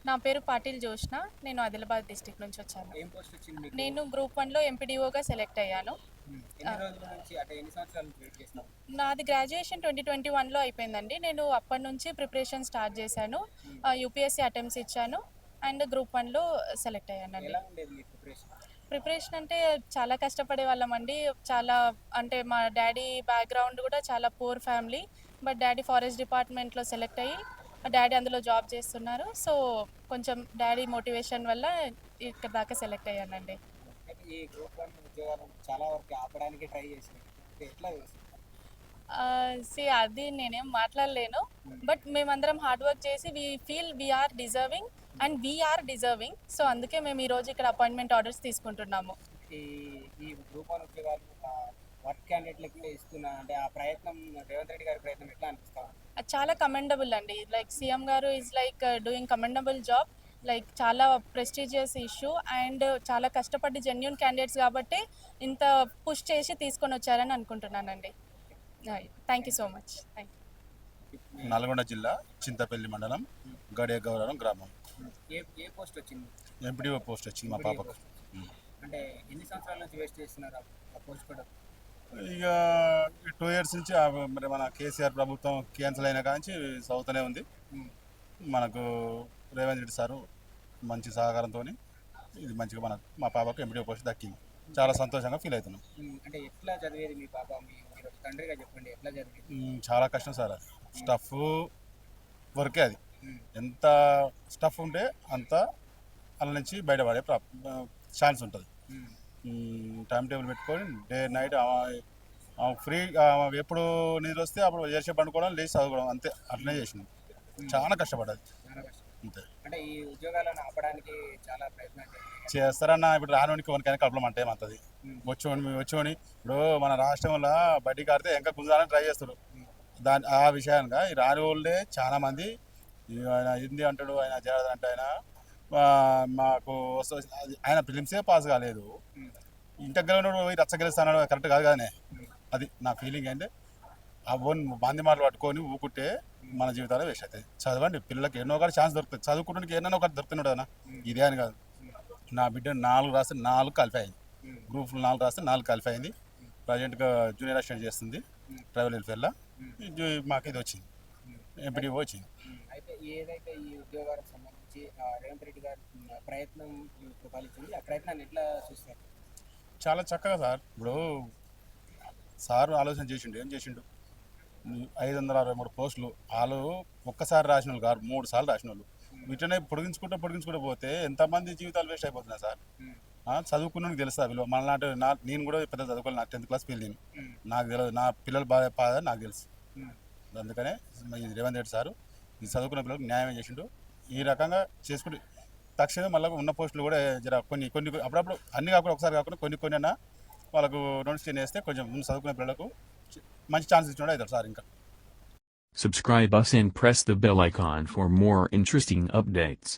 నా పేరు పాటిల్ జోష్న. నేను ఆదిలాబాద్ డిస్ట్రిక్ట్ నుంచి వచ్చాను. ఏం పోస్ట్ వచ్చింది మీకు? నేను గ్రూప్ 1లో ఎంపీడీఓగా సెలెక్ట్ అయ్యాను. ఎన్ని రోజుల నుంచి అంటే ఎన్ని సంవత్సరాల నుంచి వెయిట్ చేస్తున్నారు? నాది గ్రాడ్యుయేషన్ 2021లో అయిపోయిందండి. నేను అప్పటి నుంచి ప్రిపరేషన్ స్టార్ట్ చేశాను. యూపీఎస్సీ అటెంప్ట్స్ ఇచ్చాను అండ్ గ్రూప్ 1లో సెలెక్ట్ అయ్యానండి. ఎలా ఉండేది మీ ప్రిపరేషన్? ప్రిపరేషన్ అంటే చాలా కష్టపడే వాళ్ళమండి. చాలా అంటే మా డాడీ బ్యాక్గ్రౌండ్ కూడా చాలా poor family. But daddy forest డిపార్ట్మెంట్లో సెలెక్ట్ అయ్యి డాడీ అందులో జాబ్ చేస్తున్నారు. సో కొంచెం డాడీ మోటివేషన్ వల్ల ఇక్కడ దాకా సెలెక్ట్ అయ్యానండి. అయితే ఈ గ్రూప్ 1 ఉద్యోగాలను చాలా వరకు ఆపడానికి ట్రై చేసినారు. అంటే ఎట్లా చేస్తారు? అది నేనేం మాట్లాడలేను. బట్ మేమందరం హార్డ్ వర్క్ చేసి we're deserving and we're deserving. So అందుకే మేము ఈరోజు ఇక్కడ అపాయింట్మెంట్ ఆర్డర్స్ తీసుకుంటున్నాము. ఈ ఈ గ్రూప్ 1 ఉద్యోగాలు వర్క్ క్యాండిడేట్లకి ఇస్తున్న అంటే ఆ ప్రయత్నం రేవంత్ రెడ్డి గారి ప్రయత్నం ఎట్లా అనిపిస్తాం? అది చాలా కమెండబుల్ అండి. లైక్ సీఎం గారు is like doing commendable job. Like చాలా ప్రెస్టీజియస్ ఇష్యూ అండ్ చాలా కష్టపడి జెన్యూన్ క్యాండిడేట్స్ కాబట్టి ఇంత పుష్ చేసి తీసుకొని వచ్చారని అనుకుంటున్నానండి. Thank you so much. Thank you. Nalgonda జిల్లా చింతపల్లి మండలం గడియ గౌరవం గ్రామం. ఏ పోస్ట్ వచ్చింది? ఎంపీడీఓ పోస్ట్ వచ్చింది మా పాపకు. అంటే ఎన్ని సంవత్సరాల నుంచి వేస్ట్ చేస్తున్నారు ఆ పోస్ట్ కూడా? ఇక 2 years నుంచి మరి మన కేసీఆర్ ప్రభుత్వం క్యాన్సిల్ అయిన కాంచి సౌతనే ఉంది. మనకు రేవంత్ రెడ్డి సారు మంచి సహకారంతో ఇది మంచిగా మా పాపకు ఎంపీడీఓ పోస్ట్ దక్కింది. చాలా సంతోషంగా ఫీల్ అవుతున్నాం. అంటే ఎట్లా చదివేది మీ పాప? మీరు తండ్రిగా చెప్పండి, ఎట్లా చదివేది? చాలా కష్టం సార్. అది స్టఫ్ వర్కే. అది ఎంత స్టఫ్ ఉంటే అంత అలా నుంచి బయటపడే ఛాన్స్ ఉంటుంది. టైం టేబుల్ పెట్టుకొని డే నైట్ ఫ్రీ ఎప్పుడు నిద్ర వస్తే అప్పుడు చేసే పండుకోవడం లేచి చదువుకోవడం అంతే. అట్లనే చేసినాం. చాలా కష్టపడ్డది అంతే. అంటే ఈ ఉద్యోగాలను ఆపడానికి చాలా ప్రయత్నాలు చేస్తారన్న. ఇప్పుడు రానోనికి వనికైనా కడుపులో మంట ఏమంటుంది. వచ్చి ఇప్పుడు మన రాష్ట్రంలో బడ్డీ కాడితే ఇంకా గుంజాలని ట్రై చేస్తారు. ఆ విషయానికి ఈ రాని వాళ్ళే చాలా మంది ఆయన హిందీ అంటాడు, ఆయన జయరాజ్ అంటే ఆయన మాకు ఆయన ఫిలిమ్సే పాస్ కాలేదు. ఇంటర్ గెలవడు రచ్చ గెలుస్తాడు కరెక్ట్ కాదు కదనే. అది నా ఫీలింగ్. అంటే ఆ బాంది మాటలు పట్టుకొని ఊకుంటే మన జీవితాలు వేస్ట్ అవుతాయి. చదవండి, పిల్లలకి ఎన్నో ఒకటి ఛాన్స్ దొరుకుతుంది. చదువుకుంటానికి ఎన్నో ఒకటి దొరుకుతున్నాడు కదా. ఇదే అని కాదు. నా బిడ్డ 4 రాస్తే 4 క్వాలిఫై అయింది. గ్రూప్లో 4 రాస్తే 4 క్వాలిఫై అయింది. ప్రజెంట్గా జూనియర్ అసిస్టెంట్ చేస్తుంది ట్రైబల్ వెల్ఫేర్లో. మాకు ఇది వచ్చింది, ఎంపీడీఓ వచ్చింది. అయితే ఏదైతే ఈ ఉద్యోగాలకు సంబంధించి రేవంత్ రెడ్డి గారి ప్రయత్నం ఫలించింది, ఆ ప్రయత్నాన్ని ఎట్లా చూస్తారు? చాలా చక్కగా సార్. ఇప్పుడు సార్ ఆలోచన చేసిండు. ఏం చేసిండు? 563 పోస్టులు వాళ్ళు ఒక్కసారి రాసిన వాళ్ళు కాదు, 3 సార్లు రాసిన వాళ్ళు. వీటినే పొడిగించుకుంటూ పోతే ఎంతమంది జీవితాలు వేస్ట్ అయిపోతున్నాయి సార్. చదువుకున్నానికి తెలుస్తా విలువ. మనలాంటి నేను కూడా పెద్ద చదువుకోవాలి. నా 10th క్లాస్ ఫెయిల్ నేను. నాకు తెలియదు నా పిల్లలు బాధ నాకు తెలుసు. అందుకనే రేవంత్ రెడ్డి సారు ఈ చదువుకున్న పిల్లలకు న్యాయం చేసిండు. ఈ రకంగా చేసుకుంటూ తక్షణమే మళ్ళీ ఉన్న పోస్టులు కూడా కొన్ని అప్పుడప్పుడు అన్ని కాకుండా ఒకసారి కాకుండా కొన్ని అన్నా వాళ్ళకు నోటిఫికేషన్ వేస్తే కొంచెం ముందు చదువుకునే పిల్లలకు మంచి ఛాన్స్ ఇచ్చినాడు అవుతారు సార్. ఇంకా Subscribe us and press the bell icon for more interesting updates.